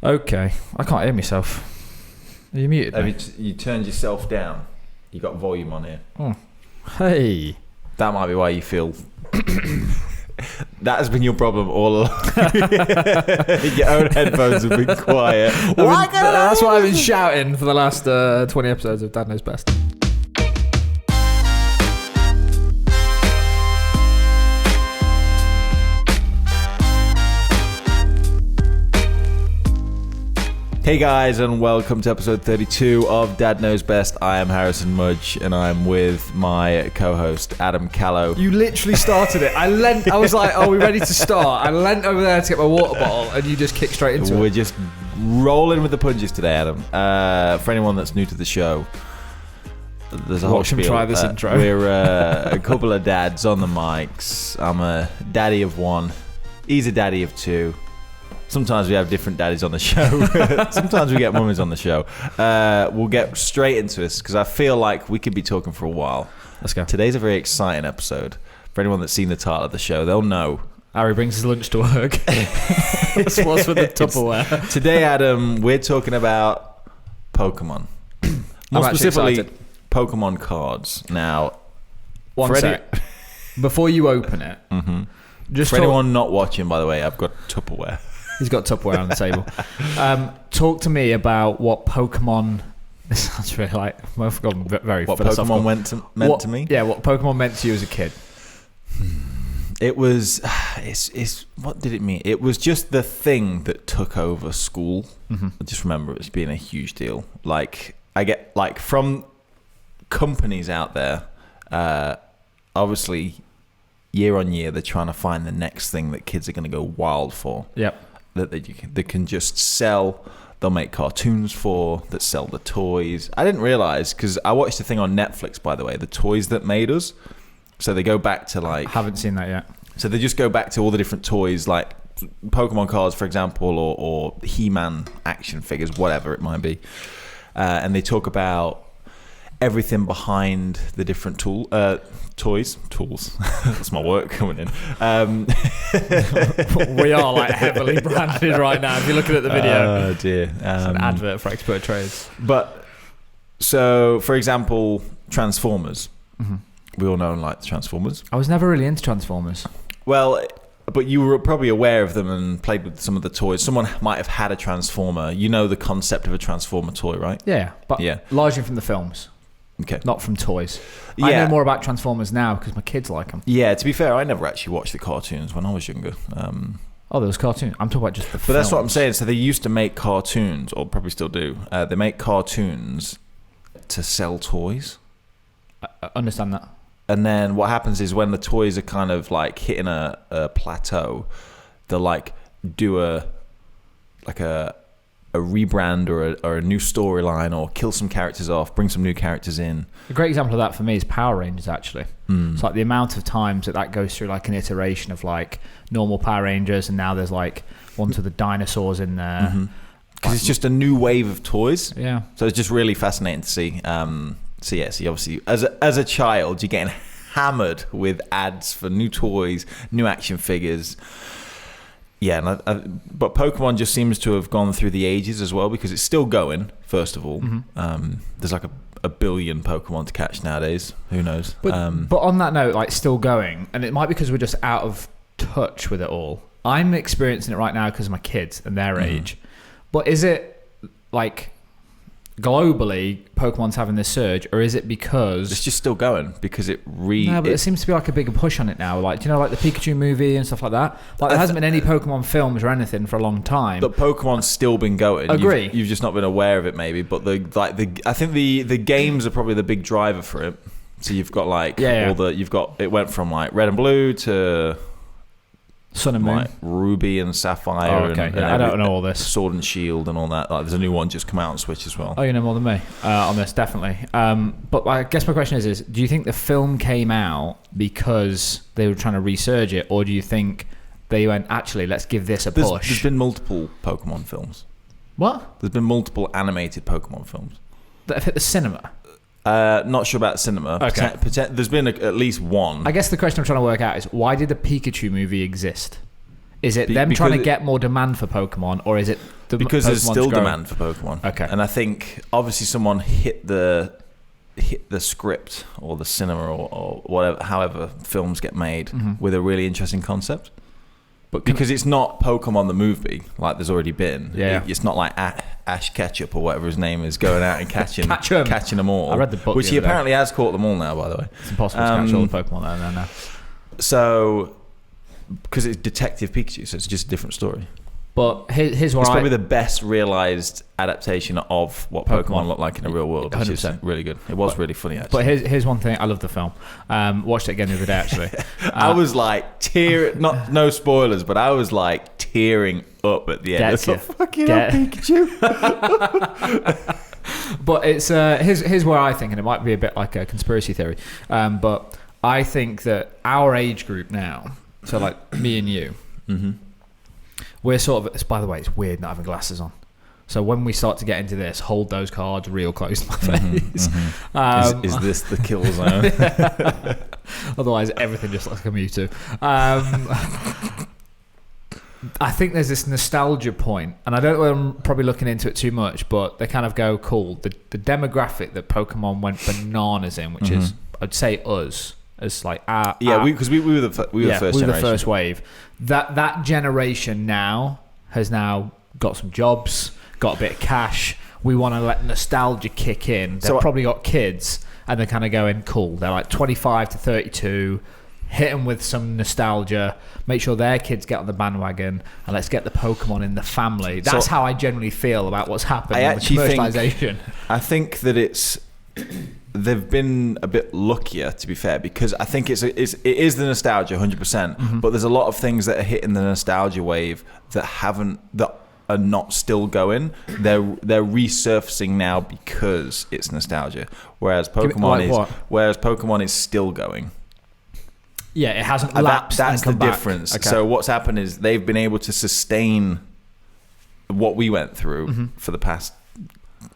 Okay, I can't hear myself. Are you muted? Have you turned yourself down? You got volume on here. Oh. Hey. That might be why you feel. That has been your problem all along. Your own headphones have been quiet. That's why I've been shouting for the last 20 episodes of Dad Knows Best. Hey guys, and welcome to episode 32 of Dad Knows Best. I am Harrison Mudge, and I'm with my co-host Adam Callow. You literally started it. I was like, "Are we ready to start?" I leant over there to get my water bottle, and you just kicked straight into it. We're just rolling with the punches today, Adam. For anyone that's new to the show, there's a whole Watch him try this intro. We're a couple of dads on the mics. I'm a daddy of one. He's a daddy of two. Sometimes we have different daddies on the show. Sometimes we get mummies on the show. We'll get straight into this because I feel like we could be talking for a while. Let's go. Today's a very exciting episode. For anyone that's seen the title of the show, they'll know. Harry brings his lunch to work. What's with the Tupperware? Today, Adam, we're talking about Pokemon. More specifically, Pokemon cards. Now, one sec. Before you open it, just for anyone not watching, by the way, I've got Tupperware. He's got Tupperware on the table. Talk to me about what Pokemon. This sounds really like I've gone very what philosophical. Pokemon meant to me. Yeah, what Pokemon meant to you as a kid. It was. It's what did it mean? It was just the thing that took over school. I just remember it as being a huge deal. Like I get from companies out there. Obviously, year on year, they're trying to find the next thing that kids are going to go wild for. Yep. That they can just sell. They'll make cartoons for that sell the toys. I didn't realize because I watched the thing on Netflix, by the way, the toys that made us. So they go back to I haven't seen that yet. So they just go back to all the different toys, like Pokemon cards, for example, or He-Man action figures, whatever it might be, and they talk about everything behind the different tools. That's my work coming in. We are like heavily branded right now. If you're looking at the video, oh dear, it's an advert for Expert Trades. But so, for example, Transformers. We all know and like the Transformers. I was never really into Transformers. Well, but you were probably aware of them and played with some of the toys. Someone might have had a Transformer. You know the concept of a Transformer toy, right? Yeah, but largely from the films. Okay. Not from toys. Yeah. I know more about Transformers now because my kids like them. Yeah, to be fair, I never actually watched the cartoons when I was younger. Oh, there was cartoons. I'm talking about just the films. But that's what I'm saying. So they used to make cartoons, or probably still do. They make cartoons to sell toys. I understand that. And then what happens is when the toys are kind of like hitting a plateau, they'll like do a rebrand or a new storyline or kill some characters off, bring some new characters in. A great example of that for me is Power Rangers, actually. It's like the amount of times that goes through like an iteration of like normal Power Rangers, and now there's like ones with the dinosaurs in there. Because it's just a new wave of toys. Yeah. So it's just really fascinating to see. So obviously, as a child, you're getting hammered with ads for new toys, new action figures. Yeah, but Pokemon just seems to have gone through the ages as well because it's still going, first of all. There's like a billion Pokemon to catch nowadays. Who knows? But on that note, like still going, and it might be because we're just out of touch with it all. I'm experiencing it right now because of my kids and their age. But is it like globally Pokemon's having this surge, or is it because it's just still going because No, but there seems to be like a bigger push on it now. Like, do you know, like the Pikachu movie and stuff like that? Like, there hasn't been any Pokemon films or anything for a long time. But Pokemon's still been going. Agree. You've just not been aware of it, maybe. But I think the games are probably the big driver for it. So you've got it went from like Red and Blue to Sun and Moon, like Ruby and Sapphire. Oh, okay. and I don't know all this. Sword and Shield and all that. Like, there's a new one just come out on Switch as well. Oh, you know more than me on this, definitely. But I guess my question is, do you think the film came out because they were trying to resurge it, or do you think they went, actually, let's give this a push? There's been multiple Pokemon films. What? There's been multiple animated Pokemon films That have hit the cinema? Not sure about cinema. Okay. There's been at least one. I guess the question I'm trying to work out is, why did the Pikachu movie exist? Is it them trying to get more demand for Pokemon, or is it because there's Pokemon's still growing? demand for Pokemon. Okay. And I think obviously someone hit the script or the cinema or whatever, however films get made with a really interesting concept. But because it's not Pokemon the movie, like there's already been. Yeah. It's not like Ash Ketchup or whatever his name is going out and catching them all. I read the book which the he other day. apparently has caught them all now, by the way. It's impossible to catch all the Pokemon there now. So, because it's Detective Pikachu, so it's just a different story. But here's what It's probably the best realised adaptation of what Pokemon look like in the real world, which is 100%. really good. It was really funny, actually. But here's one thing. I love the film. Watched it again the other day, actually. I was like tearing, no spoilers, but I was like tearing up at the end. It's like, fucking hell, Pikachu. But it's here's where I think, and it might be a bit like a conspiracy theory, but I think that our age group now, so like me and you, we're sort of. By the way, it's weird not having glasses on. So when we start to get into this, hold those cards real close to my face. Is this the kill zone? Otherwise, everything just looks like a Mewtwo. I think there's this nostalgia point, and I don't know, I'm probably looking into it too much, but they kind of go, cool. The demographic that Pokemon went bananas in, which is, I'd say us, as like because we were the first generation. We were the first wave. That generation now has now got some jobs, got a bit of cash. We want to let nostalgia kick in. They've probably got kids, and they're kind of going, cool. They're like 25 to 32. Hit them with some nostalgia, make sure their kids get on the bandwagon, and let's get the Pokemon in the family. That's how I generally feel about what's happened with the commercialization. I think that they've been a bit luckier, to be fair, because I think it is the nostalgia 100%, but there's a lot of things that are hitting the nostalgia wave that are not still going. They're resurfacing now because it's nostalgia, whereas Pokemon is still going. Yeah, it hasn't lapsed. That's the and come difference. Back. Okay. So what's happened is they've been able to sustain what we went through for the past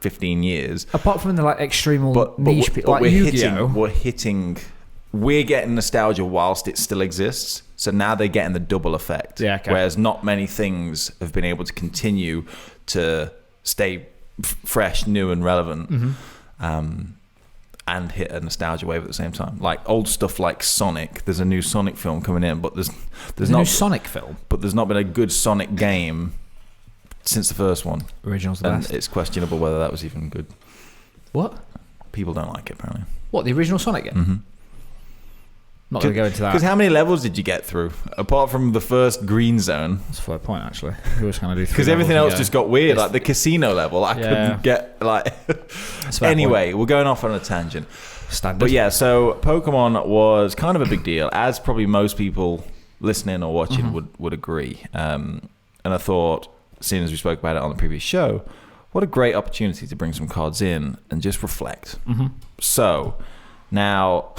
15 years. Apart from the like extreme niche people, like Yu-Gi-Oh. We're getting nostalgia whilst it still exists. So now they're getting the double effect. Yeah, okay. Whereas not many things have been able to continue to stay fresh, new, and relevant. And hit a nostalgia wave at the same time. Like old stuff like Sonic. There's a new Sonic film coming in, but there's not a new Sonic film. But there's not been a good Sonic game since the first one. Original's the best. It's questionable whether that was even good. What? People don't like it, apparently. What, the original Sonic game? Not going to go into that. Because how many levels did you get through? Apart from the first green zone. That's a fair point, actually. We was going to do because everything else just got weird. Like the casino level, I couldn't get like. Anyway, we're going off on a tangent. Standard. But yeah, so Pokemon was kind of a big deal, as probably most people listening or watching would agree. And I thought, seeing as we spoke about it on the previous show, what a great opportunity to bring some cards in and just reflect. So now.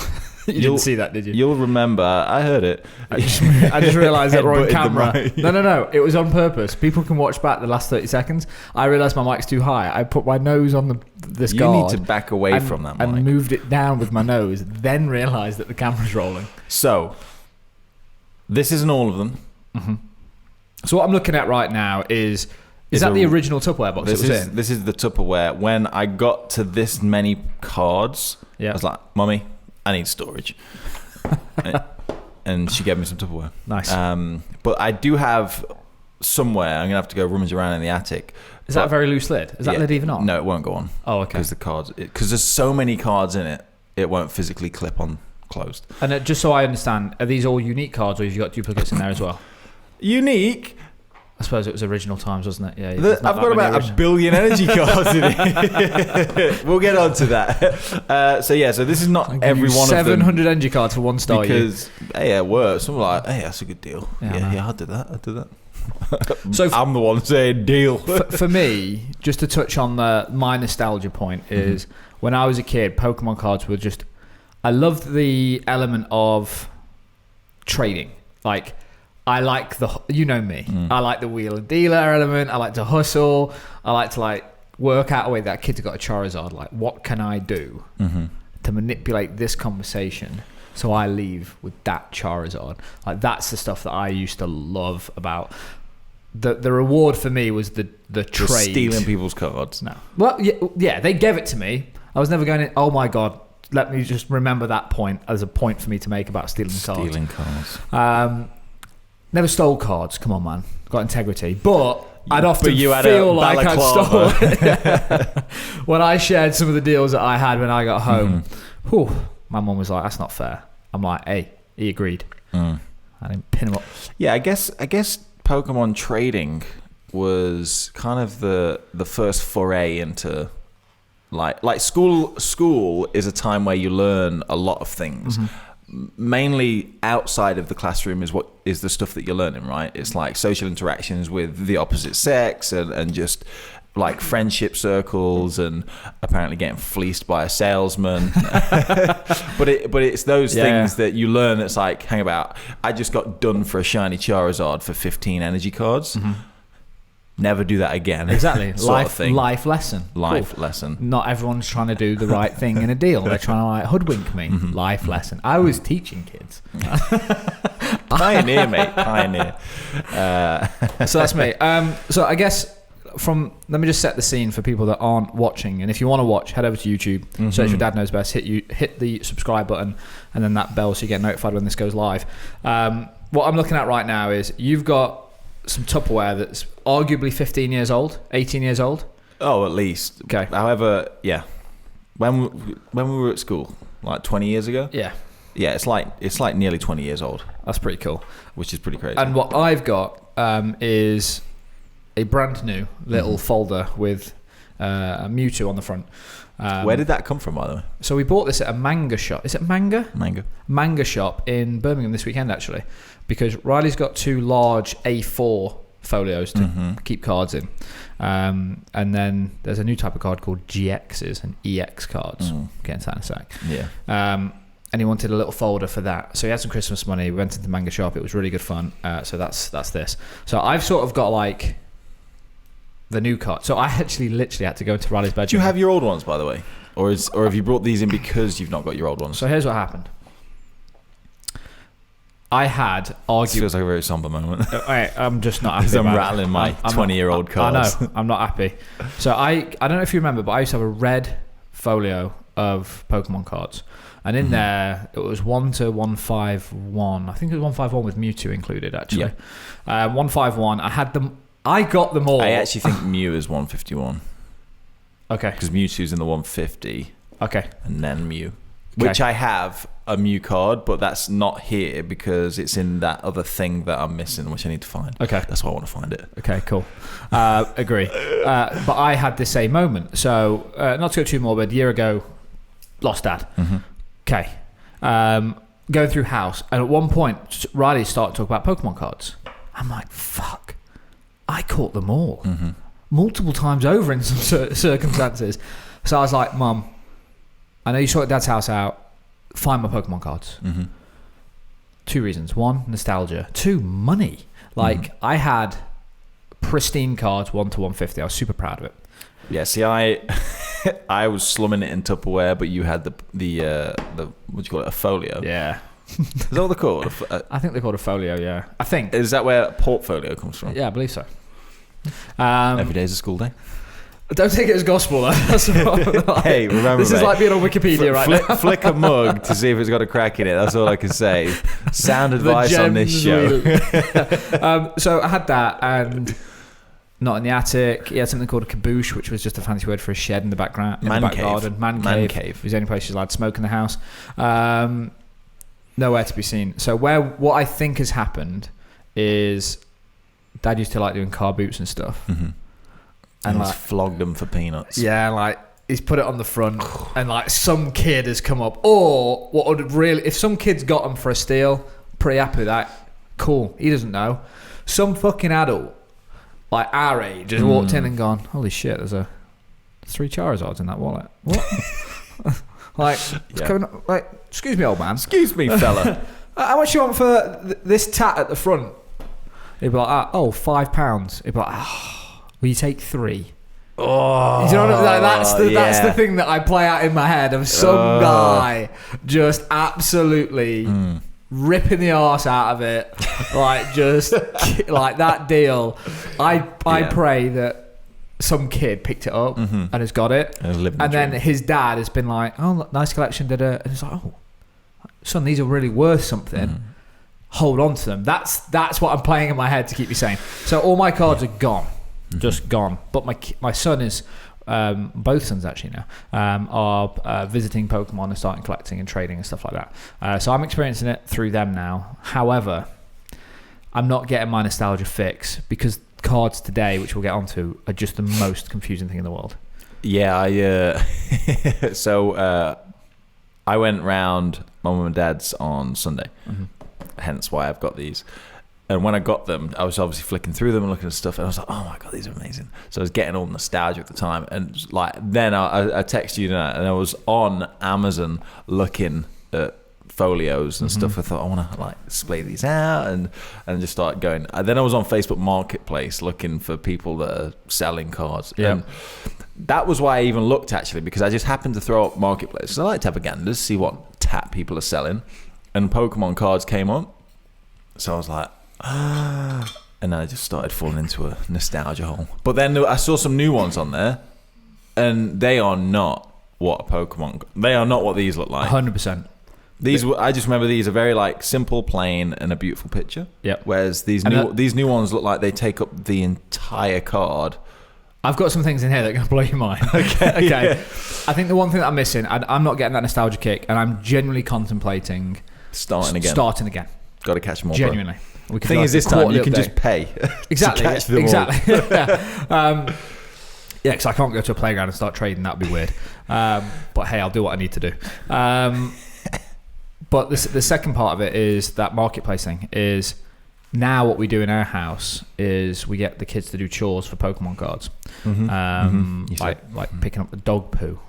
You didn't see that, did you? You'll remember. I heard it. I just realised that we're on camera. No. It was on purpose. People can watch back the last 30 seconds. I realised my mic's too high. I put my nose on this guard. You need to back away from that mic. And moved it down with my nose. Then realised that the camera's rolling. So, this isn't all of them. So what I'm looking at right now is that the original Tupperware box it was in? This is the Tupperware. When I got to this many cards, I was like, Mummy, I need storage. And she gave me some Tupperware. Nice. But I do have somewhere, I'm going to have to go rummage around in the attic. Is that a very loose lid? Is that lid even on? No, it won't go on. Oh, okay. Because there's so many cards in it, it won't physically clip on closed. And just so I understand, are these all unique cards or have you got duplicates in there as well? Unique? I suppose it was original times, wasn't it? Yeah. I've got about 1 billion energy cards in it. We'll get on to that. So this is not every one of them. 700 energy cards for 1 star. Because, hey, it works. Some are like, hey, that's a good deal. Yeah, I did that. So I'm the one saying deal. For me, just to touch on my nostalgia point is when I was a kid, Pokemon cards were just... I loved the element of trading. Like... I like you know me. I like the wheel and dealer element. I like to hustle. I like to work out a way that kid's got a Charizard. Like, what can I do to manipulate this conversation so I leave with that Charizard? Like, that's the stuff that I used to love about the reward for me was the Just trade. stealing people's cards. No. Well, yeah, they gave it to me. I was never going to, oh my God, let me just remember that point as a point for me to make about stealing cards. Stealing cards. Never stole cards. Come on, man. Got integrity. But I'd often you had feel a like I'd balaclava. stolen. When I shared some of the deals that I had when I got home, whew, my mum was like, that's not fair. I'm like, hey, he agreed. I didn't pin him up. Yeah, I guess Pokemon trading was kind of the first foray into like school is a time where you learn a lot of things. Mainly outside of the classroom is the stuff that you're learning, right? It's like social interactions with the opposite sex and just like friendship circles and apparently getting fleeced by a salesman. but it's those things that you learn that's like, hang about, I just got done for a shiny Charizard for 15 energy cards. Never do that again. Exactly. life lesson. Life lesson. Not everyone's trying to do the right thing in a deal. They're trying to like hoodwink me. Life lesson. I was teaching kids. Pioneer, mate. Pioneer. So that's me. So I guess let me just set the scene for people that aren't watching. And if you want to watch, head over to YouTube, search for Dad Knows Best, hit the subscribe button and then that bell so you get notified when this goes live. What I'm looking at right now is you've got some Tupperware that's arguably 15 years old, 18 years old. Oh, at least. Okay. However, yeah. When we were at school, like 20 years ago. Yeah. Yeah, it's like nearly 20 years old. That's pretty cool. Which is pretty crazy. And what I've got is a brand new little folder with a Mewtwo on the front. Where did that come from, by the way? So we bought this at a manga shop. Is it Manga? Manga shop in Birmingham this weekend, actually, because Riley's got 2 large A4 folios to keep cards in. And then there's a new type of card called GXs and EX cards. Get into that in a sec. Yeah. And he wanted a little folder for that. So he had some Christmas money. We went into the manga shop. It was really good fun. So that's this. So I've sort of got like the new card. So I actually literally had to go into Riley's bedroom. Do you have your old ones, by the way? Or have you brought these in because you've not got your old ones? So here's what happened. I had This feels like a very somber moment. I'm just not happy. Because I'm about rattling my 20-year-old cards. I know. I'm not happy. So I don't know if you remember, but I used to have a red folio of Pokemon cards. And in there, it was 1 to 151. I think it was 151 with Mewtwo included, actually. 151. I got them all. I actually think Mew is 151. Okay. Because Mewtwo's in the 150. Okay. And then Mew. Okay. Which I have a Mew card, but that's not here because it's in that other thing that I'm missing, which I need to find. Okay. That's why I want to find it. Okay, cool. Agree. But I had the same moment. So, not to go too morbid, a year ago, lost Dad. Okay. Going through house. And at one point, Riley started talking about Pokemon cards. I'm like, fuck. I caught them all. Multiple times over in some circumstances. So I was like, Mum, I know you sorted Dad's house out. Find my Pokemon cards. 2 reasons. 1, nostalgia. 2, money. Like, I had pristine cards, 1 to 150. I was super proud of it. Yeah, see, I was slumming it in Tupperware, but you had the what do you call it, a folio? Yeah. Is that what they're called? I think they're called a folio, yeah. I think. Is that where portfolio comes from? Yeah, I believe so. Every day is a school day. Don't take it as gospel, though. Hey, remember, this is like being on Wikipedia right now. Flick a mug to see if it's got a crack in it. That's all I can say. Sound advice on this show. So I had that, and not in the attic. He had something called a caboose, which was just a fancy word for a shed in the background, in the back garden. Man cave. It was the only place you're allowed to smoke in the house. Nowhere to be seen. So what I think has happened is Dad used to like doing car boots and stuff. And he's flogged them for peanuts. Yeah, like he's put it on the front, and like some kid has come up. Or what would really, if some kid's got them for a steal, pretty happy with that. Cool. He doesn't know. Some fucking adult, like our age, has walked in and gone, holy shit, there's 3 Charizards in that wallet. What? Like, like, excuse me, old man. Excuse me, fella. How much you want for this tat at the front? He'd be like, £5. He'd be like, will you take 3? Oh, you know what I mean? Like, that's the thing that I play out in my head of some guy just absolutely ripping the arse out of it, like just like that deal. I pray that some kid picked it up and has got it, and then his dad has been like, "Oh, look, nice collection." And it's like, "Oh, son, these are really worth something. Hold on to them." That's what I'm playing in my head to keep me sane. So all my cards are gone, just gone. But my son is. Both sons actually now are visiting Pokemon and starting collecting and trading and stuff like that. So I'm experiencing it through them now. However, I'm not getting my nostalgia fix because cards today, which we'll get onto, are just the most confusing thing in the world. Yeah, I went round my mum and dad's on Sunday, hence why I've got these. And when I got them, I was obviously flicking through them and looking at stuff, and I was like, "Oh my god, these are amazing!" So I was getting all nostalgia at the time, and like then I texted you tonight, and I was on Amazon looking at folios and stuff. I thought I want to like display these out and just start going. And then I was on Facebook Marketplace looking for people that are selling cards. Yeah. And that was why I even looked actually, because I just happened to throw up Marketplace. So I like to have a gander to see what tap people are selling, and Pokemon cards came up. So I was like. And then I just started falling into a nostalgia hole. But then I saw some new ones on there, and they are not what a Pokemon. They are not what these look like. 100%. These, I just remember these are very like simple, plain, and a beautiful picture. Yeah. Whereas these new ones look like they take up the entire card. I've got some things in here that are going to blow your mind. Okay. Yeah. I think the one thing that I'm missing, I'm not getting that nostalgia kick, and I'm genuinely contemplating Starting again. Got to catch them all. Genuinely. Bro. The thing is, this time you can just pay. Exactly. to catch them exactly. all. Yeah, because I can't go to a playground and start trading. That'd be weird. But hey, I'll do what I need to do. But the second part of it is that marketplace thing. Is now what we do in our house is we get the kids to do chores for Pokemon cards, like picking up the dog poo.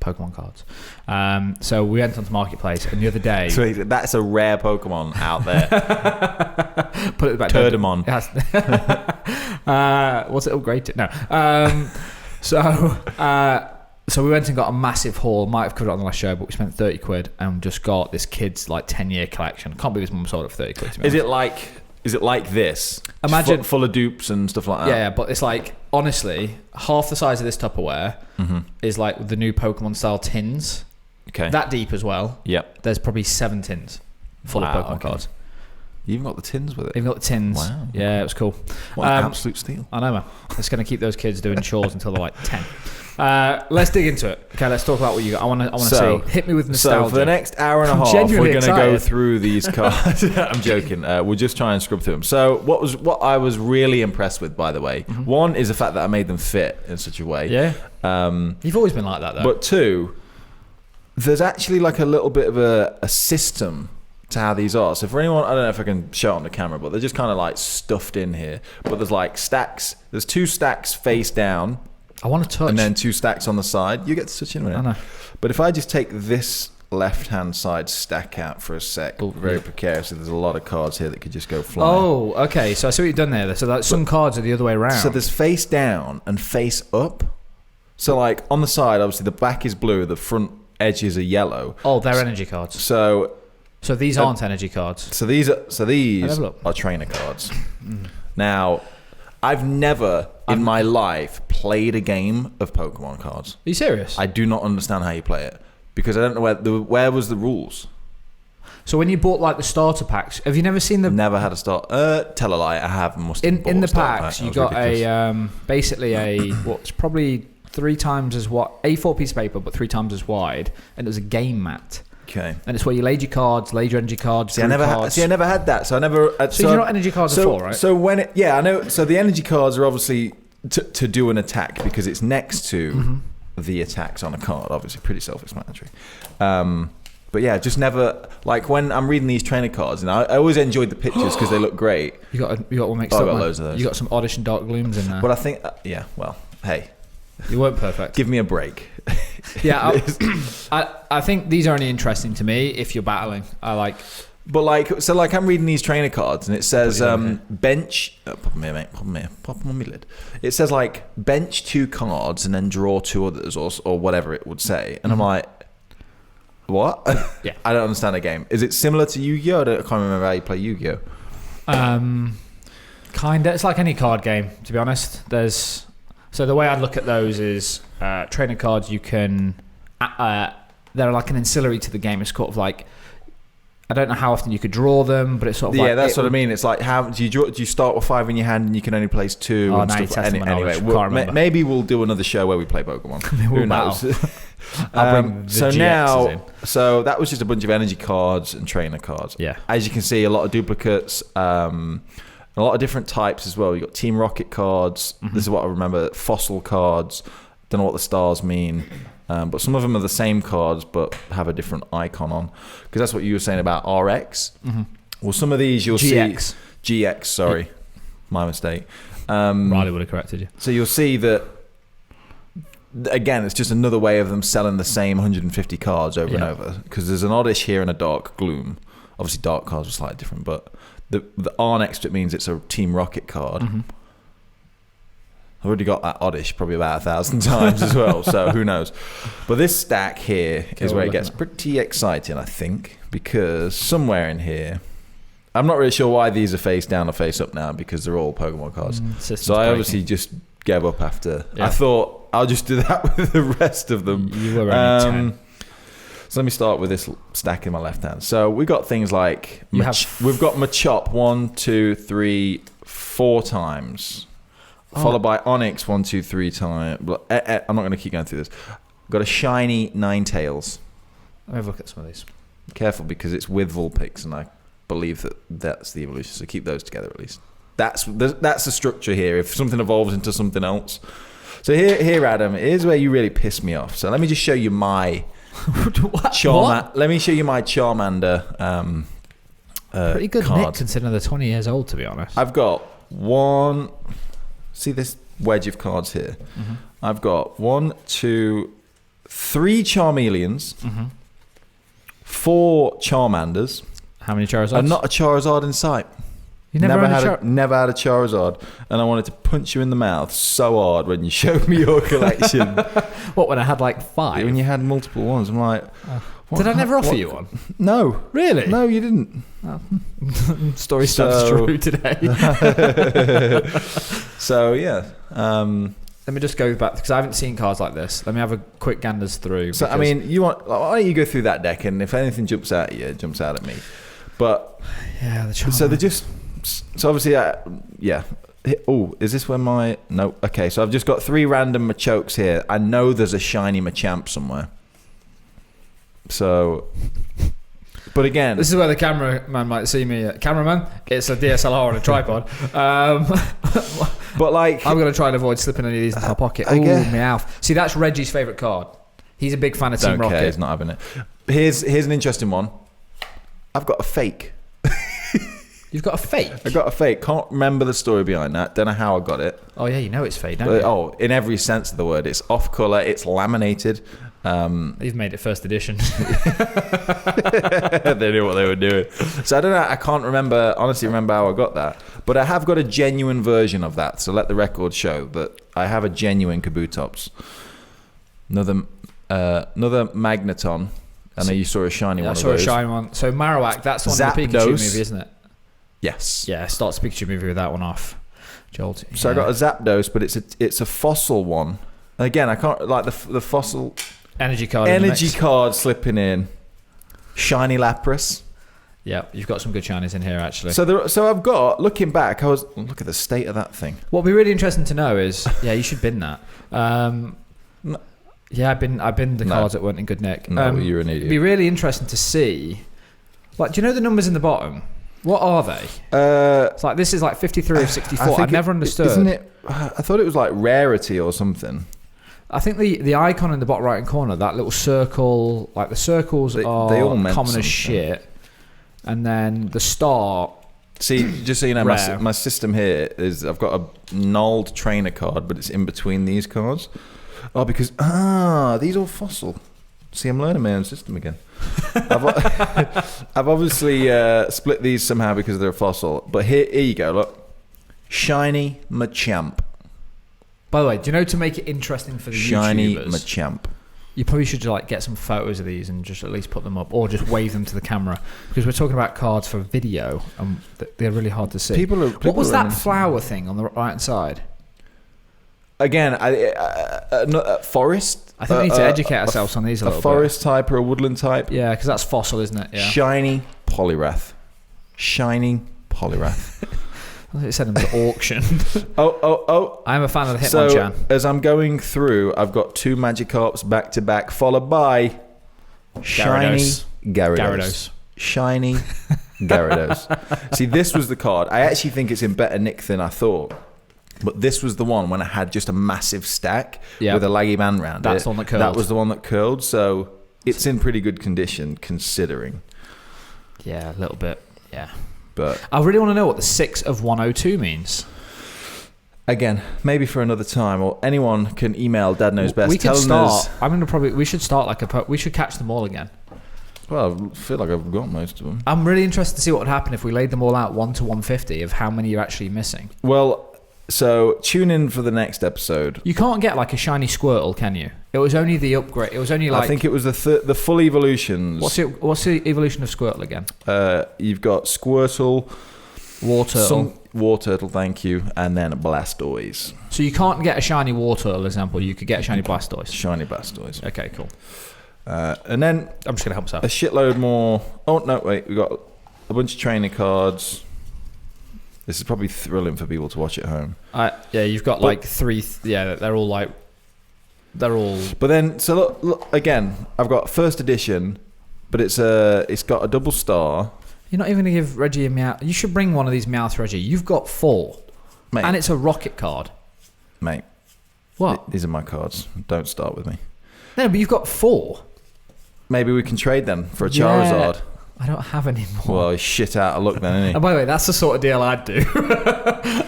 Pokemon cards. So we went onto Marketplace, and the other day... So that's a rare Pokemon out there. Put it back. Turdemon. What's it upgraded? No. So we went and got a massive haul. Might have covered it on the last show, but we spent 30 quid and just got this kid's like 10-year collection. Can't believe his mum sold it for 30 quid. To me. Is it like this? Imagine full of dupes and stuff like that. Yeah, but it's like honestly half the size of this Tupperware is like the new Pokemon style tins. Okay. That deep as well. Yep. There's probably 7 tins full of Pokemon cards. You even got the tins with it. They've got the tins. Wow. Yeah, it was cool. What an absolute steal. I know, man. It's going to keep those kids doing chores until they're like 10. Let's dig into it. Okay, let's talk about what you got. I want to see. Hit me with nostalgia. So for the next hour and a half, we're going to go through these cards. I'm joking. We'll just try and scrub through them. So what I was really impressed with, by the way, one is the fact that I made them fit in such a way. Yeah. You've always been like that, though. But two, there's actually like a little bit of a system to how these are. So for anyone, I don't know if I can show it on the camera, but they're just kind of like stuffed in here. But there's like stacks. There's 2 stacks face down. I want to touch. And then 2 stacks on the side. You get to touch in a minute. I know. But if I just take this left-hand side stack out for a sec, very precarious. There's a lot of cards here that could just go flying. Oh, okay. So I see what you've done there. So like some cards are the other way around. So there's face down and face up. So like on the side, obviously the back is blue, the front edges are yellow. Oh, they're energy cards. So these aren't energy cards. So these are trainer cards. Now, I've never in my life played a game of Pokemon cards. Are you serious? I do not understand how you play it because I don't know where was the rules. So when you bought like the starter packs, have you never seen the? Never had a start. Tell a lie. I have. In the packs, you got ridiculous. Basically a what's probably 3 times as what A4 piece of paper, but 3 times as wide, and it was a game mat. Okay. And it's where you laid your cards, laid your energy cards. I never had that. So I never. So you know what energy cards are for, right? So I know. So the energy cards are obviously to do an attack because it's next to the attacks on a card. Obviously, pretty self-explanatory. But yeah, just never like when I'm reading these trainer cards, and I always enjoyed the pictures because they look great. You got one mixed up. I got loads of those. You got some Oddish and Dark Glooms in there. But I think, well, hey. You weren't perfect. Give me a break. Yeah, I think these are only interesting to me if you're battling. But like I'm reading these trainer cards and it says bench. Pop them here, mate. Pop them on my lid. It says like bench 2 cards and then draw 2 others or whatever it would say. And I'm like, What? Yeah. I don't understand the game. Is it similar to Yu-Gi-Oh? I can't remember how you play Yu-Gi-Oh. Kinda. It's like any card game, to be honest. So the way I'd look at those is trainer cards. You can they're like an ancillary to the game. It's sort of like, I don't know how often you could draw them, but it's sort of like, that's what I mean. It's like, how do you start with 5 in your hand and you can only place 2? Oh, and now stuff. you're testing my knowledge. Anyway, Can't remember. maybe we'll do another show where we play Pokemon. We'll Who knows? I'll bring the so GXs now, in. so that was just a bunch of energy cards and trainer cards. Yeah. As you can see, a lot of duplicates, a lot of different types as well. You got Team Rocket cards. Mm-hmm. This is what I remember. Fossil cards. Don't know what the stars mean. But some of them are the same cards but have a different icon on, because that's what you were saying about RX. Mm-hmm. Well, some of these you'll GX. see GX. Sorry, my mistake. Riley would have corrected you. So you'll see that again. It's just another way of them selling the same 150 cards over and over, because there's an Oddish here and a Dark Gloom. Obviously, Dark cards are slightly different, but the R next to it means it's a Team Rocket card. Mm-hmm. I've already got that Oddish probably about 1,000 times as well, so who knows. But this stack here is where it gets pretty exciting, I think, because somewhere in here, I'm not really sure why these are face down or face up now, because they're all Pokemon cards. So I obviously just gave up after. Yeah. I thought I'll just do that with the rest of them. You were only 10. So let me start with this stack in my left hand. So we got things like, we've got Machop 1, 2, 3, 4 times. Followed by Onyx 1, 2, 3 times. I'm not going to keep going through this. Got a shiny Ninetales. Let me have a look at some of these. Careful, because it's with Vulpix, and I believe that's the evolution. So keep those together at least. That's the structure here. If something evolves into something else. So here, Adam, here's where you really piss me off. So let me just show you my Charmander. Let me show you my Charmander. Pretty good card. nick considering they're 20 years old, to be honest. I've got one. See this wedge of cards here? Mm-hmm. I've got 1, 2, 3 Charmeleons, 4 Charmanders. How many Charizards? And not a Charizard in sight. You never had a Charizard, and I wanted to punch you in the mouth so hard when you showed me your collection. What, when I had like 5? When you had multiple ones, I'm like, did I never offer you one? No, really? No, you didn't. Oh. Story stands true today. So yeah, let me just go back, because I haven't seen cards like this. Let me have a quick ganders through. So I mean, why don't you go through that deck, and if anything jumps out at you, it jumps out at me. But yeah, so they're just obviously yeah. Oh, is this where my no? Okay, so I've just got 3 random Machokes here. I know there's a shiny Machamp somewhere. So, but again, this is where the cameraman might see me. Cameraman, it's a DSLR on a tripod. But like, I'm going to try and avoid slipping any of these into my pocket. Oh, meow. See, that's Reggie's favourite card. He's a big fan of Team Rocket. He's not having it. Here's an interesting one. I've got a fake. You've got a fake? I got a fake. Can't remember the story behind that. Don't know how I got it. Oh yeah, you know it's fake, don't you? Oh, in every sense of the word. It's off colour. It's laminated. They've made it first edition. They knew what they were doing. So I don't know. I can't honestly remember how I got that. But I have got a genuine version of that. So let the record show that I have a genuine Kabutops. Another Magneton. I know you saw a shiny one of those. I saw a shiny one. So Marowak, that's one of the Pikachu movie, isn't it? Yes. Yeah, starts the Pikachu movie with that one off. Jolt. So I got a Zapdos, but it's a fossil one. And again, I can't like the fossil energy card slipping in. Shiny Lapras. Yeah, you've got some good shinies in here actually. So I've got, looking back, look at the state of that thing. What would be really interesting to know is, yeah, you should bin that. Yeah, I binned the cards that weren't in good nick. No, you're an idiot. It'd be really interesting to see. Like, do you know the numbers in the bottom? What are they? It's like, this is like 53 of 64. I've never understood. Isn't it? I thought it was like rarity or something. I think the icon in the bottom right hand corner, that little circle, like the circles they all common as shit. And then the star. See, just so you know, my system here is I've got a nulled trainer card, but it's in between these cards. Oh, because these are fossil. See, I'm learning my own system again. I've obviously split these somehow because they're a fossil. But here you go. Look, shiny Machamp. By the way, do you know, to make it interesting for the shiny YouTubers, Machamp. You probably should like get some photos of these and just at least put them up, or just wave them to the camera, because we're talking about cards for video and they're really hard to see. What was that flower thing on the right hand side? Again, forest. I think we need to educate ourselves on these a little bit. A forest type or a woodland type. Yeah, because that's fossil, isn't it? Yeah. Shiny polyrath. Shiny polyrath. I thought it said in the auction. Oh. I'm a fan of the So, Hitmonchan. as I'm going through, I've got 2 Magikarps back to back, followed by Shiny Gyarados. Shiny Gyarados. See, this was the card. I actually think it's in better nick than I thought. But this was the one when I had just a massive stack with a laggy band around it. That's the one that curled. That was the one that curled. So it's in pretty good condition, considering. Yeah, a little bit. Yeah. But I really want to know what the 6 of 102 means. Again, maybe for another time, or anyone can email Dad Knows Best. We could start. We should start like we should catch them all again. Well, I feel like I've got most of them. I'm really interested to see what would happen if we laid them all out 1 to 150 of how many you're actually missing. Well, so tune in for the next episode. You can't get like a shiny Squirtle, can you? It was only the upgrade. It was only like I think it was the full evolutions. What's the evolution of Squirtle again? You've got Squirtle, Warturtle. Thank you, and then Blastoise. So you can't get a shiny Warturtle example. You could get a shiny Blastoise. Shiny Blastoise. Okay, cool. And then I'm just gonna help myself. A shitload more. Oh no, wait. We got a bunch of trainer cards. This is probably thrilling for people to watch at home. Yeah, you've got like 3. They're all like. They're all. But then, so look again. I've got first edition, but it's got a double star. You're not even gonna give Reggie a Meowth. You should bring one of these Meowth, Reggie. You've got 4, mate, and it's a rocket card. Mate, what? These are my cards. Don't start with me. No, but you've got 4. Maybe we can trade them for a Charizard. Yeah, I don't have any more. Well, he's shit out of luck then, isn't he? And by the way, that's the sort of deal I'd do.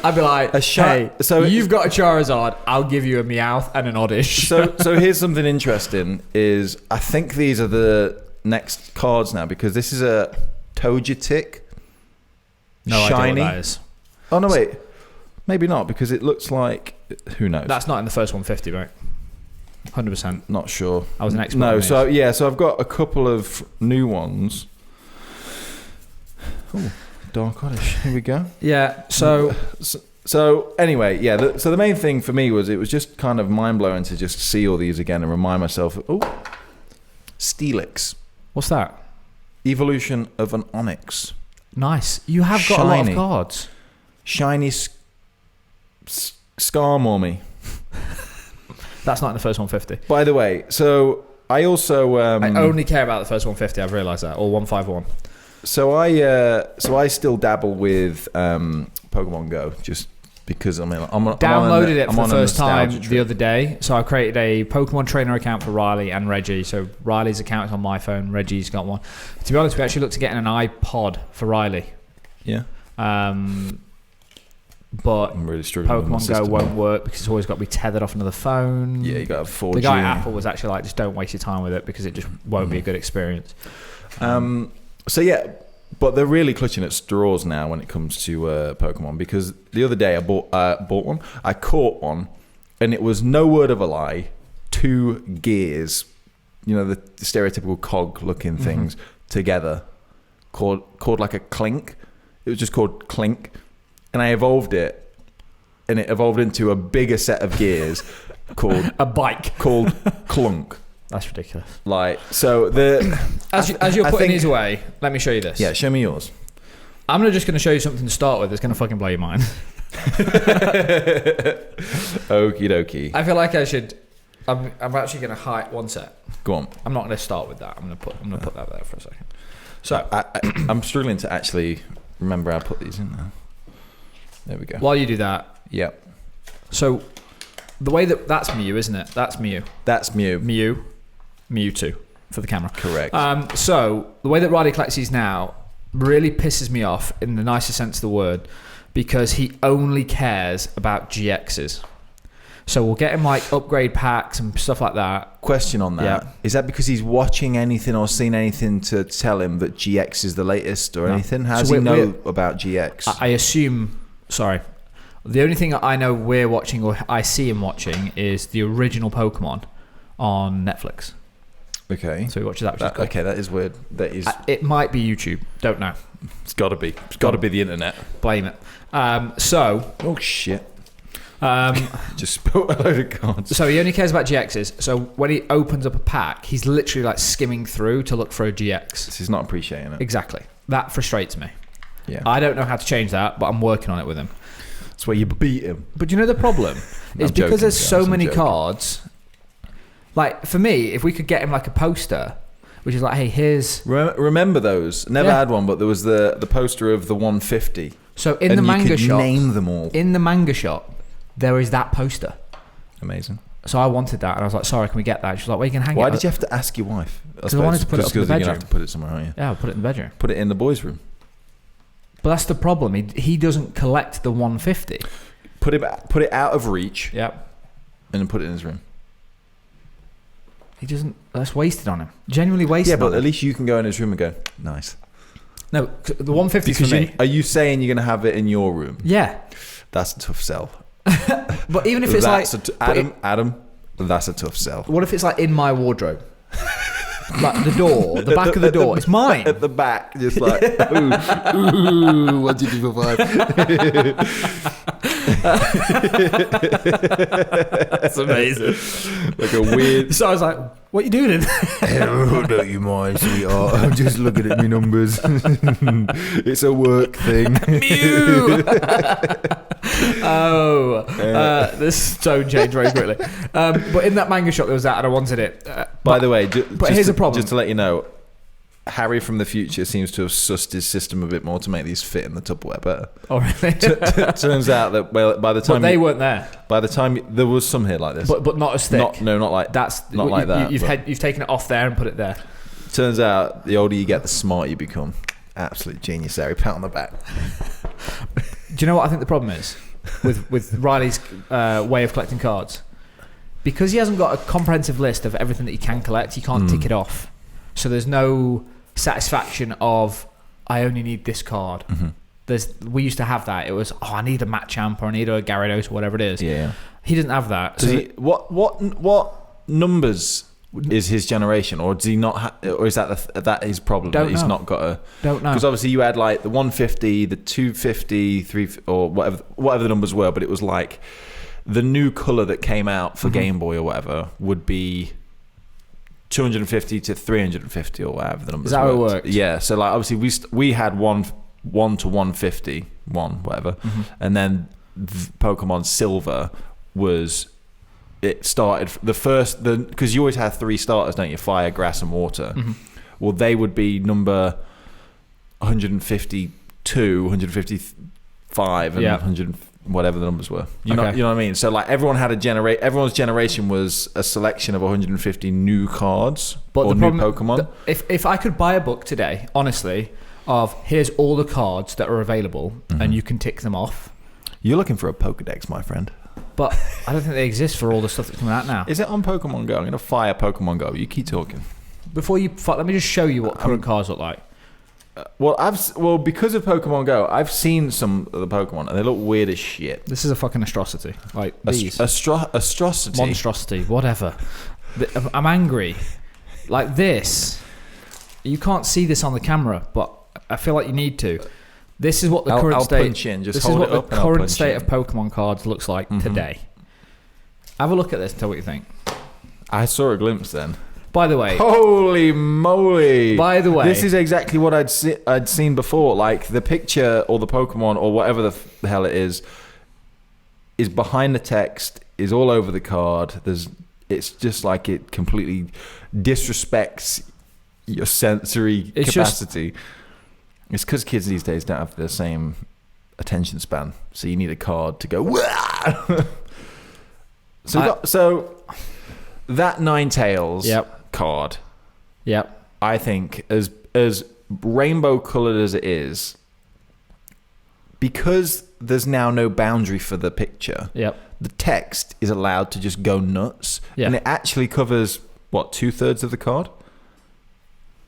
I'd be like, hey, so you've got a Charizard, I'll give you a Meowth and an Oddish. So here's something interesting is I think these are the next cards now, because this is a Togetic. No shiny. idea what that is. Oh, no, wait. Maybe not, because it looks like... Who knows? That's not in the first 150, right? 100%. Not sure. I was an expert. No, so I've got a couple of new ones. Oh, Dark Oddish. Here we go. Yeah, so anyway, yeah. So the main thing for me was it was just kind of mind blowing to just see all these again and remind myself. Steelix. What's that? Evolution of an Onix. Nice. You have got a lot of cards. Shiny Skarmory. That's not in the first 150. By the way, so I also I only care about the first 150. I've realised that, or 151. So I still dabble with Pokemon Go just because I'm downloaded it for the first time the other day. So I created a Pokemon trainer account for Riley and Reggie. So Riley's account is on my phone. Reggie's got one. To be honest, we actually looked at getting an iPod for Riley. Yeah. But I'm really struggling Pokemon Go won't work because it's always got to be tethered off another phone. Yeah, you got to have 4G. The guy at Apple was actually like, just don't waste your time with it because it just won't be a good experience. So yeah, but they're really clutching at straws now when it comes to Pokemon, because the other day I bought one. I caught one, and it was no word of a lie. 2 gears, you know, the stereotypical cog-looking things together, called like a Clink. It was just called Clink. And I evolved it, and it evolved into a bigger set of gears called a bike called Clunk. That's ridiculous. Like, so as you're putting these away, let me show you this. Yeah, show me yours. I'm just going to show you something to start with. It's going to fucking blow your mind. Okie dokie. I feel like I should. I'm actually going to hide one sec. Go on. I'm not going to start with that. I'm going to put that there for a second. So I'm struggling to actually remember how I put these in there. There we go. While you do that, yep. So the way that's Mew, isn't it? That's Mew. That's Mew. Mewtwo for the camera. Correct. So the way that Riley collects these now really pisses me off in the nicest sense of the word, because he only cares about GXs. So we'll get him like upgrade packs and stuff like that. Question on that. Yeah. Is that because he's watching anything or seen anything to tell him that GX is the latest or anything? How does he know about GX? I assume... Sorry. The only thing I know we're watching, or I see him watching, is the original Pokemon on Netflix. Okay. So he watches that, which is cool. Okay, that is weird. That is. It might be YouTube. Don't know. It's got to be. It's got to be the internet. Blame it. Oh shit. Just spilled a load of cards. So he only cares about GXs. So when he opens up a pack, he's literally like skimming through to look for a GX. He's not appreciating it. Exactly. That frustrates me. Yeah. I don't know how to change that, but I'm working on it with him. That's where you beat him. But you know the problem is because there's so many cards. Like for me, if we could get him like a poster, which is like, hey, here's. Remember those? Never had one, but there was the poster of the 150. So in the manga shop, name them all. In the manga shop, there is that poster. Amazing. So I wanted that, and I was like, sorry, can we get that? She's like, well, you can hang it. Why did you have to ask your wife? Because I wanted to put it up in the bedroom. You're going to have to put it somewhere, aren't you? Yeah, I'll put it in the bedroom. Put it in the boys' room. But that's the problem. He doesn't collect the 150. Put it out of reach. Yep. And then put it in his room. He doesn't. That's wasted on him. Genuinely wasted. Yeah, but on him. at least you can go in his room and go, nice. No, the 150 for me. Are you saying you're going to have it in your room? Yeah. That's a tough sell. But even if it's Adam, that's a tough sell. What if it's like in my wardrobe? Like the door, the back of the door. It's mine. At the back, just like, ooh, 1, 2, 3, 4, 5. That's amazing. Like a weird. So I was like, what are you doing in there? Oh, don't you mind, sweetheart. I'm just looking at my numbers. It's a work thing. Mew! This tone changed very quickly. But in that manga shop, there was that, and I wanted it. By the way, here's the problem. Just to let you know, Harry from the future seems to have sussed his system a bit more to make these fit in the Tupperware better. Oh, really? Turns out that by the time they weren't there. By the time there was some here like this, but not as thick. Not like that. You've taken it off there and put it there. Turns out the older you get, the smarter you become. Absolute genius, Harry. Pat on the back. Do you know what I think the problem is with Riley's way of collecting cards? Because he hasn't got a comprehensive list of everything that he can collect, he can't tick it off. So there's no satisfaction of, I only need this card. Mm-hmm. We used to have that. It was, I need a Machamp or I need a Gyarados or whatever it is. Yeah. He doesn't have that. So what numbers is his generation, or does he not? Or is that his problem? Don't that he's know. not got a. Don't know. Because obviously you had like the 150, the 250, 3 or whatever the numbers were, but it was like the new color that came out for Game Boy or whatever would be 250 to 350 or whatever the numbers. Is that how it worked? Yeah. So like obviously we had one to 150, whatever, and then Pokemon Silver was. It started because you always have 3 starters, don't you? Fire, grass, and water. Mm-hmm. Well, they would be number 152, 155, and 100, whatever the numbers were. You know what I mean? So like everyone had everyone's generation was a selection of 150 new cards or new Pokemon. If I could buy a book today, honestly, of here's all the cards that are available, and you can tick them off. You're looking for a Pokedex, my friend. But I don't think they exist for all the stuff that's coming out now. Is it on Pokemon Go? I'm going to fire Pokemon Go. You keep talking. Before you... let me just show you what current cards look like. Well, because of Pokemon Go, I've seen some of the Pokemon, and they look weird as shit. This is a fucking atrocity. Like, these. Atrocity? Monstrosity, whatever. I'm angry. Like this. You can't see this on the camera, but I feel like you need to. This is what the current state. Punch in. Just this hold is what it up the current state of Pokemon cards looks like today. Have a look at this and tell what you think. I saw a glimpse then. By the way, holy moly! By the way, this is exactly what I'd seen before. Like the picture or the Pokemon or whatever the hell it is behind the text, is all over the card. It's just like it completely disrespects your sensory capacity. It's because kids these days don't have the same attention span, so you need a card to go. Wah! So that Ninetales card, I think as rainbow colored as it is, because there's now no boundary for the picture. The text is allowed to just go nuts, and it actually covers 2/3 of the card.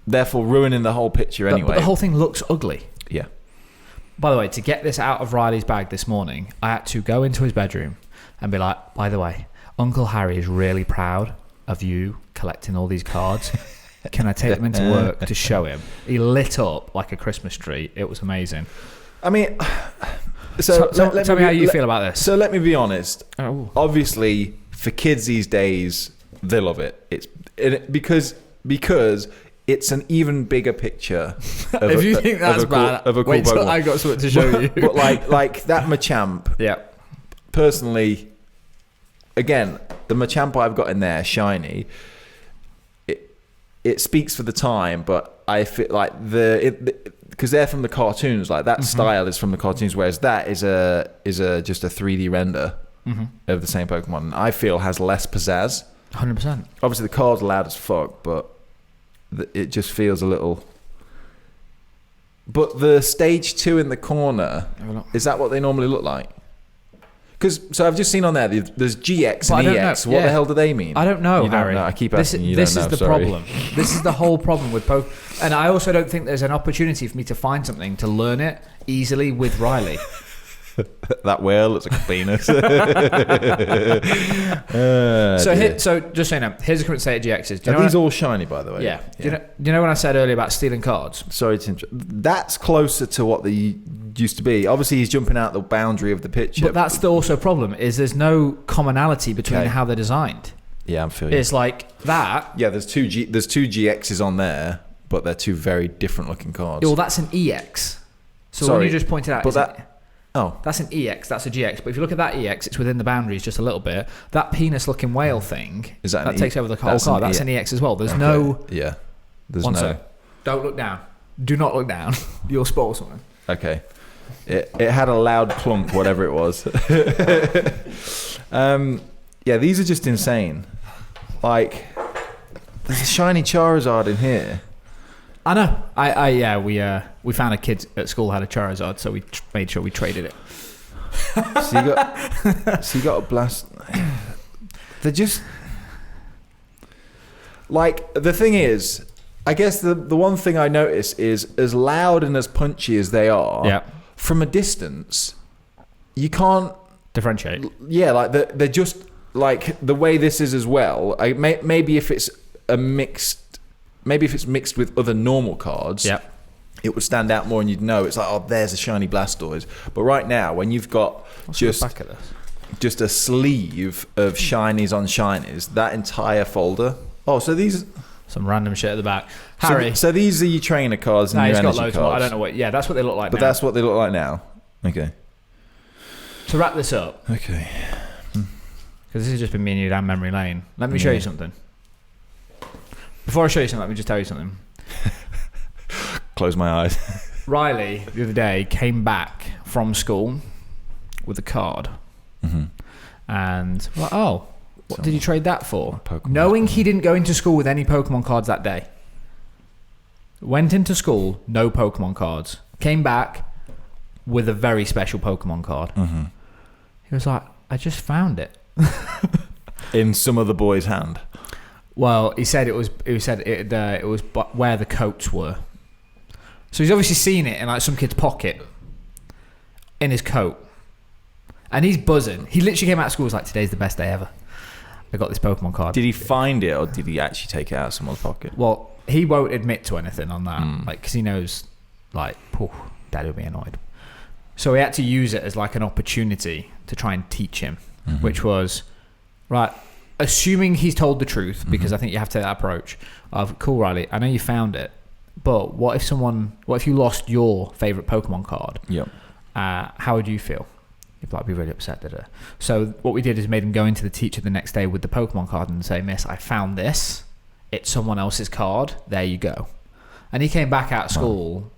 Therefore, ruining the whole picture anyway. But the whole thing looks ugly. Yeah. By the way, to get this out of Riley's bag this morning, I had to go into his bedroom and be like, by the way, Uncle Harry is really proud of you collecting all these cards. Can I take them into work to show him? He lit up like a Christmas tree. It was amazing. I mean, tell me how you feel about this. So let me be honest. Oh. Obviously, for kids these days, they love it. Because it's an even bigger picture. If you think that's bad, of a cool wait till Pokemon. I got something to show you. But like that Machamp, Yeah. personally, again, the Machamp I've got in there, shiny, it speaks for the time, but I feel like because they're from the cartoons, like that style is from the cartoons, whereas that is just a 3D render of the same Pokemon. And I feel has less pizzazz. 100%. Obviously, the card's loud as fuck, but it just feels a little. But the stage 2 in the corner, is that what they normally look like? So I've just seen on there, there's GX But and I don't EX. know. What Yeah. the hell do they mean? I don't know, You don't Harry. know. I keep asking you. This don't is know. the Sorry. problem. This is the whole problem with Pokemon. And I also don't think there's an opportunity for me to find something to learn it easily with Riley. That whale looks like a penis. So just so you know, here's the current state of GXs. Do you Are know these when all shiny, by the way? yeah. Do you know when I said earlier about stealing cards? Sorry to interrupt. That's closer to what they used to be. Obviously, he's jumping out the boundary of the picture. But that's the also problem is there's no commonality between Okay. how they're designed. Yeah, I'm feeling. It's like that. Yeah, there's two GXs on there, but they're two very different looking cards. Well, that's an EX. So Sorry, what you just pointed out but is Oh, that's an EX, that's a GX. But if you look at that EX, it's within the boundaries just a little bit. That penis-looking whale thing Is that an takes over the whole that's card. an That's E- an EX as well. There's okay. no. Yeah. There's One no. sec. Don't look down. Do not look down. You'll spoil something. Okay. It had a loud plunk, whatever it was. Yeah, these are just insane. Like, there's a shiny Charizard in here. I know. Yeah. We found a kid at school had a Charizard, so we made sure we traded it. So you got a blast. They're just like, the thing is, I guess the one thing I notice is as loud and as punchy as they are. Yeah. From a distance, you can't. Differentiate. Yeah, like they're just like the way this is as well. Maybe if it's mixed with other normal cards. Yeah. It would stand out more and you'd know. It's like, oh, there's a shiny Blastoise. But right now, when you've got Back at this. just a sleeve of shinies on shinies, that entire folder. Oh, so these. Some random shit at the back. Harry. So these are your trainer cards and No, your he's got energy loads cards. more. I don't know what. Yeah, that's what they look like But now. that's what they look like now. Okay. To wrap this up, Okay. because this has just been me and you down memory lane. Let me show you something. Before I show you something, let me just tell you something. Close my eyes. Riley, the other day, came back from school with a card. Mm-hmm. And we're like, oh, what did you trade that for? Pokemon. Knowing he didn't go into school with any Pokemon cards that day. Went into school, no Pokemon cards. Came back with a very special Pokemon card. Mm-hmm. He was like, I just found it. In some other boy's hand. Well, he said it was where the coats were. So he's obviously seen it in like some kid's pocket in his coat. And he's buzzing. He literally came out of school and was like, today's the best day ever. I got this Pokemon card. Did he find it or did he actually take it out of someone's pocket? Well, he won't admit to anything on that. Like, because he knows, like, Dad will be annoyed. So he had to use it as like an opportunity to try and teach him, which was, right, assuming he's told the truth, because I think you have to take that approach of, cool, Riley, I know you found it, but what if you lost your favourite Pokemon card? Yep. How would you feel? You'd like, be really upset, did it? So what we did is made him go into the teacher the next day with the Pokemon card and say, Miss, I found this. It's someone else's card. There you go. And he came back out of school,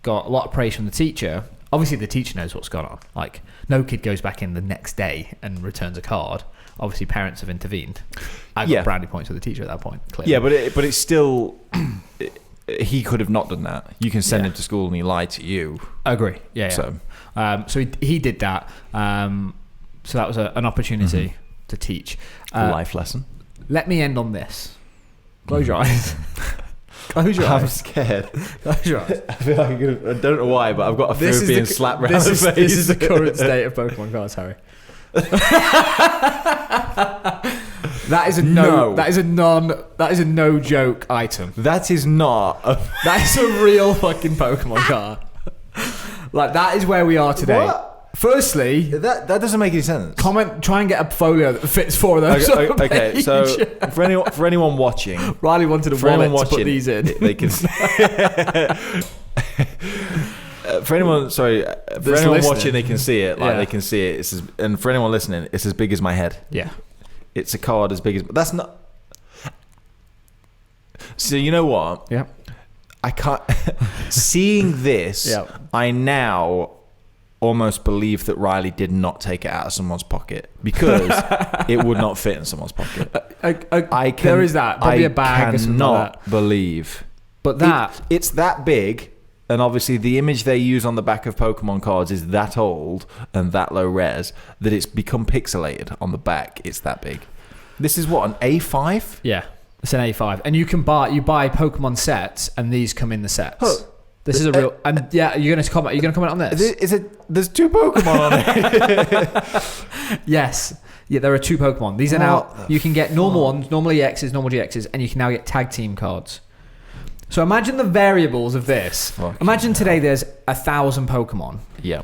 got a lot of praise from the teacher. Obviously, the teacher knows what's gone on. Like, no kid goes back in the next day and returns a card. Obviously, parents have intervened. I got brownie points with the teacher at that point. Clearly. Yeah, but it's still. He could have not done that. You can send him to school and he lied to you. I agree. Yeah. So, so he did that. So that was an opportunity to teach. a life lesson. Let me end on this. Close your eyes. Close your I'm eyes. scared. Close your eyes. I feel like I don't know why, but I've got a fear of being slapped around the face. This is the current state of Pokemon cards, Harry. That is a No. That is a no joke item. That is not. That is a real fucking Pokemon card. Like, that is where we are today. What? Firstly, That doesn't make any sense. try and get a folio that fits 4 of those. Okay, so for anyone watching, Riley wanted a for anyone wallet to put watching, these in. they can. For anyone, for anyone listening. watching, they can see it. Like Yeah. they can see it. And for anyone listening, it's as big as my head. Yeah. It's a card as big as. That's not. So you know what? Yeah. I can't. Seeing this, Yeah. I now almost believe that Riley did not take it out of someone's pocket because it would not fit in someone's pocket. There is that. Probably a bag or something like that. cannot believe. But that... It's that big, and obviously the image they use on the back of Pokemon cards is that old and that low res that it's become pixelated on the back. It's that big. This is what, an A5? Yeah. It's an A5. And you buy Pokemon sets, and these come in the sets. Huh. This is a real... And yeah, you're going to comment on this? There's 2 Pokemon on it. Yes. Yeah, there are 2 Pokemon. These are now... What You can get normal ones, normal EXs, normal GXs, and you can now get tag team cards. So imagine the variables of this. Fucking Imagine today there's 1,000 Pokemon, Yeah.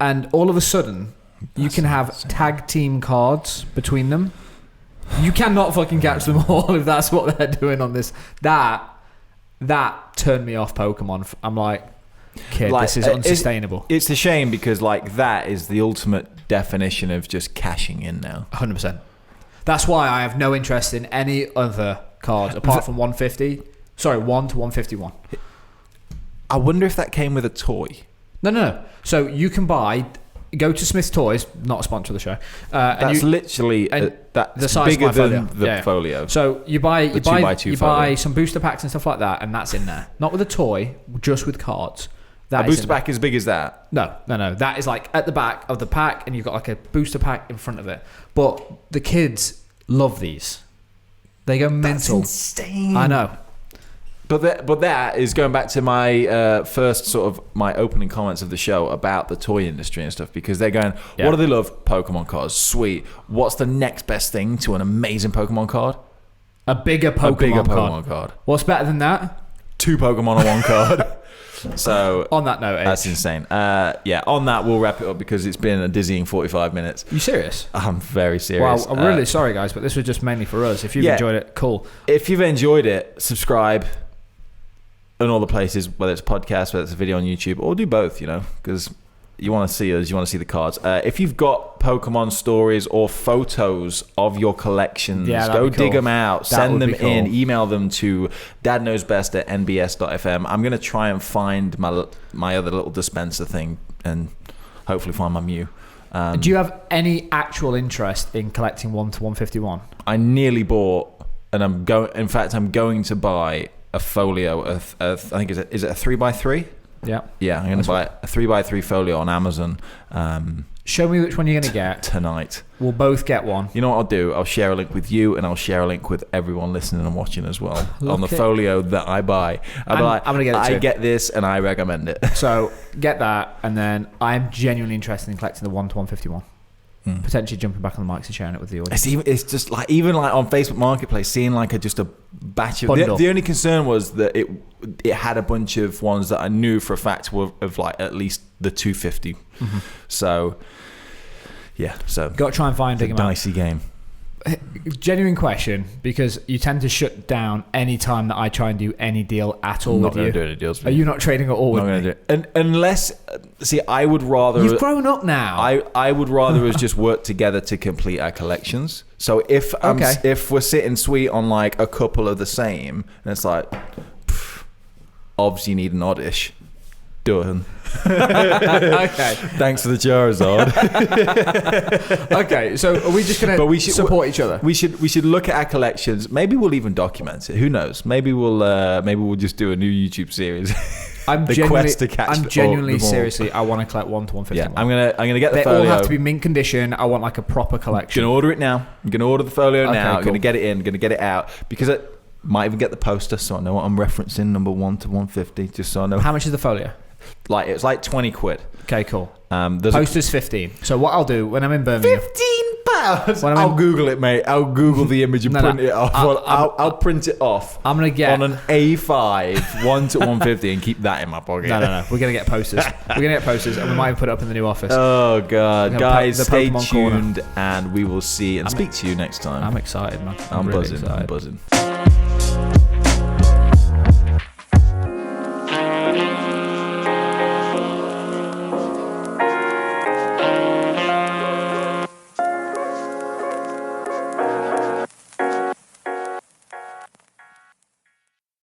and all of a sudden you can have tag team cards between them. You cannot fucking catch them all if that's what they're doing on this. That turned me off Pokemon. I'm like, kid, Like, this is unsustainable. It's a shame because that is the ultimate definition of just cashing in now. 100%. That's why I have no interest in any other cards apart from 150. Sorry, 1 to 151. I wonder if that came with a toy. No. So you can go to Smith's Toys, not a sponsor of the show. That's literally that's the size bigger of my than folio. the Yeah. folio. So you buy 2x2 you folio. buy some booster packs and stuff like that, and that's in there. Not with a toy, just with cards. A booster pack as big as that. No. That is like at the back of the pack, and you've got like a booster pack in front of it. But the kids love these. They go mental. That's insane. I know. But that is going back to my first sort of my opening comments of the show about the toy industry and stuff, because they're going, Yeah. what do they love? Pokemon cards. Sweet. What's the next best thing to an amazing Pokemon card? A bigger Pokemon card. What's better than that? 2 Pokemon on 1 card. So On that note, that's H, insane. Yeah, on that we'll wrap it up because it's been a dizzying 45 minutes. you serious? I'm very serious. Well, I'm really sorry, guys, but this was just mainly for us. If you've Yeah. enjoyed it, cool. If you've enjoyed it, subscribe in all the places, whether it's podcast, whether it's a video on YouTube, or do both, because you want to see us, you want to see the cards. If you've got Pokemon stories or photos of your collections, Yeah, that'd go be cool. dig them out, That send would them be cool. in, email them to dadknowsbest@nbs.fm. I'm going to try and find my other little dispenser thing and hopefully find my Mew. Do you have any actual interest in collecting 1 to 151? I nearly bought, and I'm going to buy a folio of I think is it a 3x3? Yeah. Yeah, I'm going to buy a 3x3 folio on Amazon Show me which one you're going to get. tonight. We'll both get one. You know what I'll do? I'll share a link with you, and I'll share a link with everyone listening and watching as well on the Look it. folio that I buy. I'm gonna get it I too. get this, and I recommend it. So get that, and then I'm genuinely interested in collecting the 1 to 151. Potentially jumping back on the mics and sharing it with the audience. It's just like even like on Facebook Marketplace, seeing like just a batch of. Bundle. The only concern was that it had a bunch of ones that I knew for a fact were of like at least the 250. So yeah, so Got to try and find it's a dig 'em out. dicey game. Genuine question, because you tend to shut down any time that I try and do any deal at all I'm not with going you. to do any deals. Are you not trading at all with Not going me? to do it. And unless, see, I would rather. You've grown up now. I would rather us just work together to complete our collections. So if if we're sitting sweet on like a couple of the same, and it's like, obviously you need an oddish. Done. Okay. Thanks for the Charizard. Okay. So are we just going to support each other? We should look at our collections. Maybe we'll even document it. Who knows? Maybe we'll just do a new YouTube series. I'm the genuinely, quest to catch I'm them genuinely all. seriously. I want to collect 1 to 151. Yeah, I'm gonna get the They folio. all have to be mint condition. I want like a proper collection. Gonna order it now. I'm gonna order the folio Okay, now. I'm cool. gonna get it in. Gonna get it out because it might even get the poster, so I know what I'm referencing. Number 1 to 150, just so I know. How much is the folio? Like it's like 20 quid. Okay, cool. There's Posters 15. So what I'll do when I'm in Birmingham, £15. When I'm I'll in- Google it, mate. I'll Google the image and No, print no. it off. I'll print it off. I'm gonna get on an A5 1 to 150 and keep that in my pocket. No. We're gonna get posters. We're gonna get posters, and we might even put it up in the new office. Oh god, The guys, stay Pokemon corner. tuned, and we will see and speak to you next time. I'm excited, man. I'm really buzzing. excited. I'm buzzing.